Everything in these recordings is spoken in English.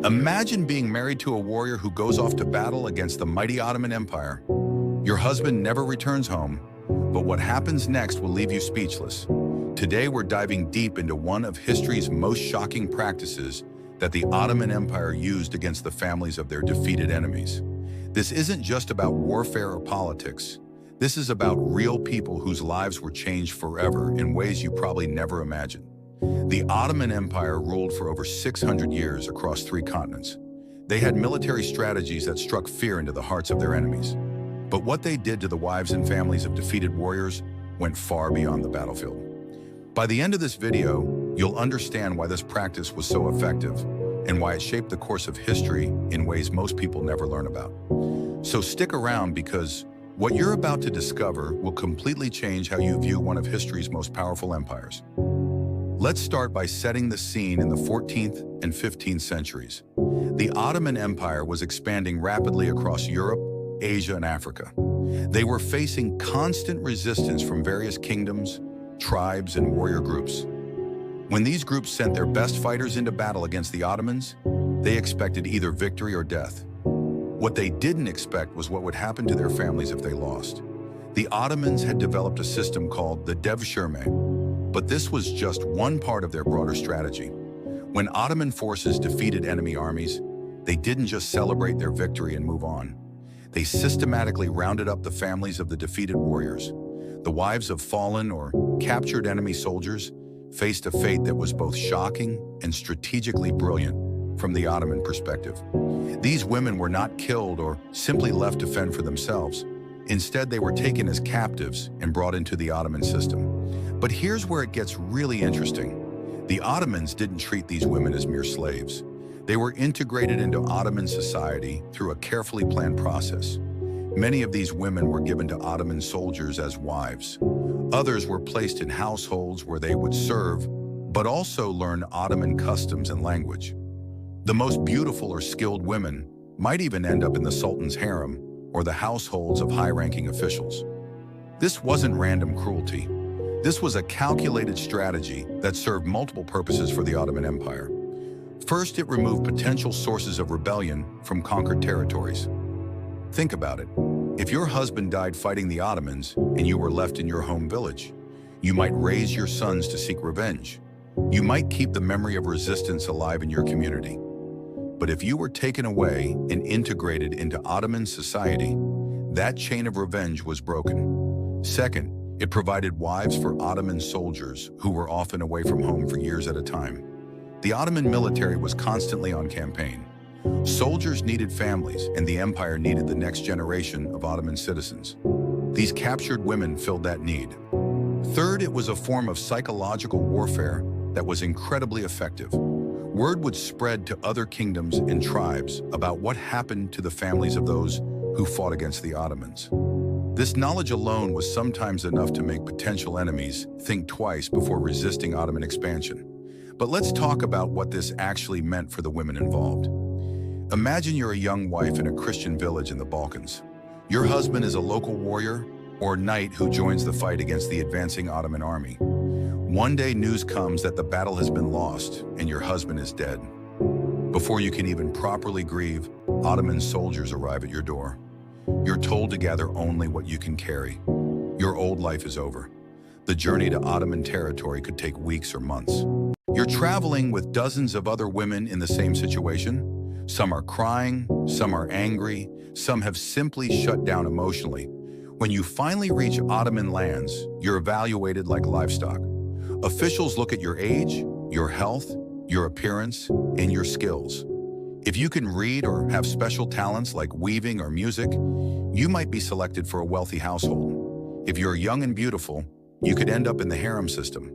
Imagine being married to a warrior who goes off to battle against the mighty Ottoman Empire. Your husband never returns home, but what happens next will leave you speechless. Today we're diving deep into one of history's most shocking practices that the Ottoman Empire used against the families of their defeated enemies. This isn't just about warfare or politics. This is about real people whose lives were changed forever in ways you probably never imagined. The Ottoman Empire ruled for over 600 years across 3 continents. They had military strategies that struck fear into the hearts of their enemies. But what they did to the wives and families of defeated warriors went far beyond the battlefield. By the end of this video, you'll understand why this practice was so effective and why it shaped the course of history in ways most people never learn about. So stick around, because what you're about to discover will completely change how you view one of history's most powerful empires. Let's start by setting the scene in the 14th and 15th centuries. The Ottoman Empire was expanding rapidly across Europe, Asia, and Africa. They were facing constant resistance from various kingdoms, tribes, and warrior groups. When these groups sent their best fighters into battle against the Ottomans, they expected either victory or death. What they didn't expect was what would happen to their families if they lost. The Ottomans had developed a system called the devshirme, but this was just one part of their broader strategy. When Ottoman forces defeated enemy armies, they didn't just celebrate their victory and move on. They systematically rounded up the families of the defeated warriors. The wives of fallen or captured enemy soldiers faced a fate that was both shocking and strategically brilliant from the Ottoman perspective. These women were not killed or simply left to fend for themselves. Instead, they were taken as captives and brought into the Ottoman system. But here's where it gets really interesting. The Ottomans didn't treat these women as mere slaves. They were integrated into Ottoman society through a carefully planned process. Many of these women were given to Ottoman soldiers as wives. Others were placed in households where they would serve, but also learn Ottoman customs and language. The most beautiful or skilled women might even end up in the Sultan's harem or the households of high-ranking officials. This wasn't random cruelty. This was a calculated strategy that served multiple purposes for the Ottoman Empire. First, it removed potential sources of rebellion from conquered territories. Think about it. If your husband died fighting the Ottomans and you were left in your home village, you might raise your sons to seek revenge. You might keep the memory of resistance alive in your community. But if you were taken away and integrated into Ottoman society, that chain of revenge was broken. Second, it provided wives for Ottoman soldiers who were often away from home for years at a time. The Ottoman military was constantly on campaign. Soldiers needed families, and the empire needed the next generation of Ottoman citizens. These captured women filled that need. Third, it was a form of psychological warfare that was incredibly effective. Word would spread to other kingdoms and tribes about what happened to the families of those who fought against the Ottomans. This knowledge alone was sometimes enough to make potential enemies think twice before resisting Ottoman expansion. But let's talk about what this actually meant for the women involved. Imagine you're a young wife in a Christian village in the Balkans. Your husband is a local warrior or knight who joins the fight against the advancing Ottoman army. One day, news comes that the battle has been lost and your husband is dead. Before you can even properly grieve, Ottoman soldiers arrive at your door. You're told to gather only what you can carry. Your old life is over. The journey to Ottoman territory could take weeks or months. You're traveling with dozens of other women in the same situation. Some are crying, some are angry, some have simply shut down emotionally. When you finally reach Ottoman lands, you're evaluated like livestock. Officials look at your age, your health, your appearance, and your skills. If you can read or have special talents like weaving or music, you might be selected for a wealthy household. If you're young and beautiful, you could end up in the harem system.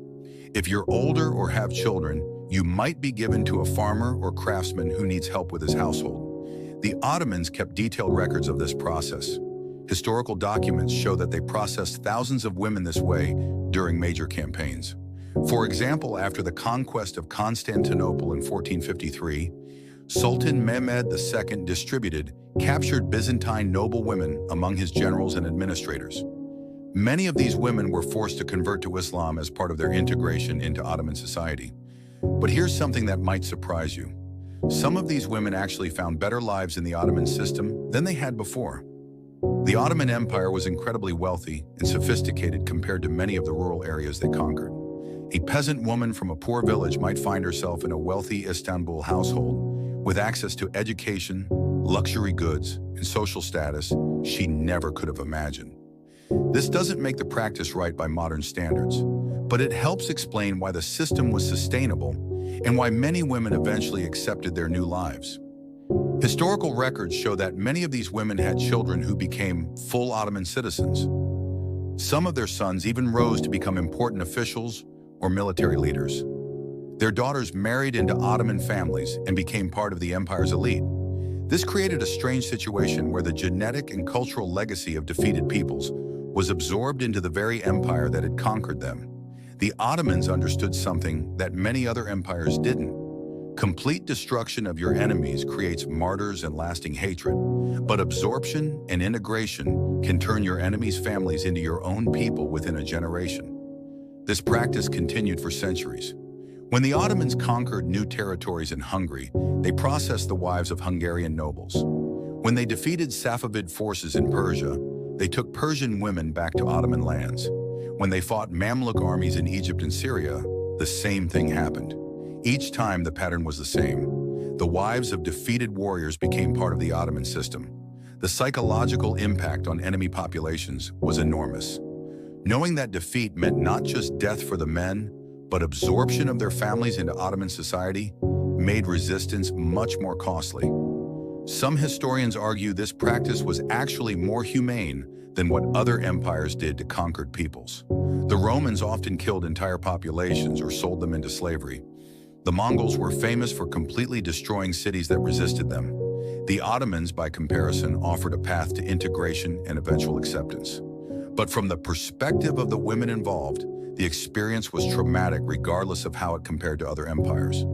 If you're older or have children, you might be given to a farmer or craftsman who needs help with his household. The Ottomans kept detailed records of this process. Historical documents show that they processed thousands of women this way during major campaigns. For example, after the conquest of Constantinople in 1453, Sultan Mehmed II distributed captured Byzantine noble women among his generals and administrators. Many of these women were forced to convert to Islam as part of their integration into Ottoman society. But here's something that might surprise you. Some of these women actually found better lives in the Ottoman system than they had before. The Ottoman Empire was incredibly wealthy and sophisticated compared to many of the rural areas they conquered. A peasant woman from a poor village might find herself in a wealthy Istanbul household with access to education, luxury goods, and social status she never could have imagined. This doesn't make the practice right by modern standards, but it helps explain why the system was sustainable and why many women eventually accepted their new lives. Historical records show that many of these women had children who became full Ottoman citizens. Some of their sons even rose to become important officials or military leaders. Their daughters married into Ottoman families and became part of the empire's elite. This created a strange situation where the genetic and cultural legacy of defeated peoples was absorbed into the very empire that had conquered them. The Ottomans understood something that many other empires didn't. Complete destruction of your enemies creates martyrs and lasting hatred, but absorption and integration can turn your enemies' families into your own people within a generation. This practice continued for centuries. When the Ottomans conquered new territories in Hungary, they processed the wives of Hungarian nobles. When they defeated Safavid forces in Persia, they took Persian women back to Ottoman lands. When they fought Mamluk armies in Egypt and Syria, the same thing happened. Each time the pattern was the same. The wives of defeated warriors became part of the Ottoman system. The psychological impact on enemy populations was enormous. Knowing that defeat meant not just death for the men, but absorption of their families into Ottoman society made resistance much more costly. Some historians argue this practice was actually more humane than what other empires did to conquered peoples. The Romans often killed entire populations or sold them into slavery. The Mongols were famous for completely destroying cities that resisted them. The Ottomans, by comparison, offered a path to integration and eventual acceptance. But from the perspective of the women involved, the experience was traumatic regardless of how it compared to other empires.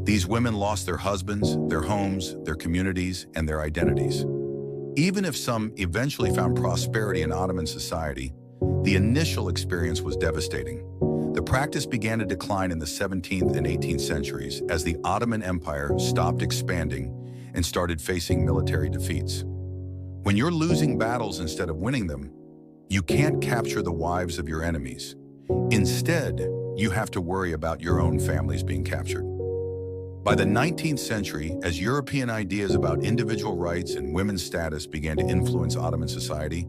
These women lost their husbands, their homes, their communities, and their identities. Even if some eventually found prosperity in Ottoman society, the initial experience was devastating. The practice began to decline in the 17th and 18th centuries as the Ottoman Empire stopped expanding and started facing military defeats. When you're losing battles instead of winning them, you can't capture the wives of your enemies. Instead, you have to worry about your own families being captured. By the 19th century, as European ideas about individual rights and women's status began to influence Ottoman society,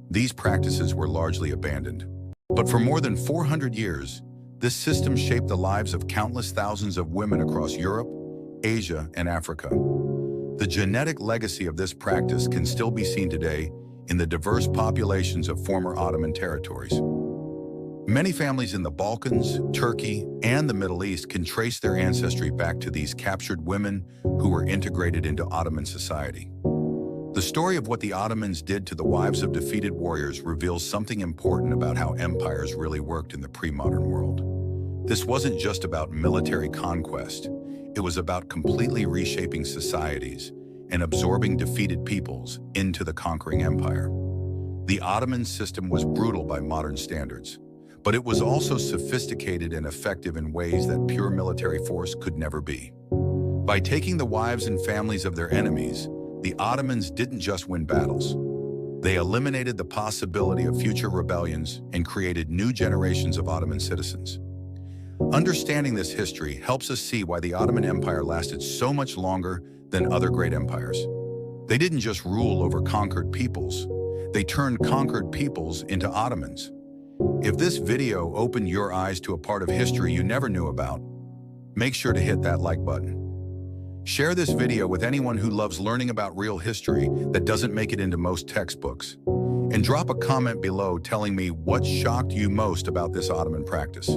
these practices were largely abandoned. But for more than 400 years, this system shaped the lives of countless thousands of women across Europe, Asia, and Africa. The genetic legacy of this practice can still be seen today in the diverse populations of former Ottoman territories. Many families in the Balkans, Turkey, and the Middle East can trace their ancestry back to these captured women who were integrated into Ottoman society. The story of what the Ottomans did to the wives of defeated warriors reveals something important about how empires really worked in the pre-modern world. This wasn't just about military conquest. It was about completely reshaping societies and absorbing defeated peoples into the conquering empire. The Ottoman system was brutal by modern standards, but it was also sophisticated and effective in ways that pure military force could never be. By taking the wives and families of their enemies, the Ottomans didn't just win battles. They eliminated the possibility of future rebellions and created new generations of Ottoman citizens. Understanding this history helps us see why the Ottoman Empire lasted so much longer than other great empires. They didn't just rule over conquered peoples. They turned conquered peoples into Ottomans. If this video opened your eyes to a part of history you never knew about, make sure to hit that like button. Share this video with anyone who loves learning about real history that doesn't make it into most textbooks. And drop a comment below telling me what shocked you most about this Ottoman practice.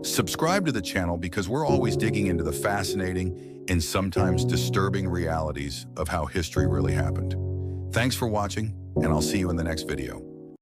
Subscribe to the channel because we're always digging into the fascinating and sometimes disturbing realities of how history really happened. Thanks for watching, and I'll see you in the next video.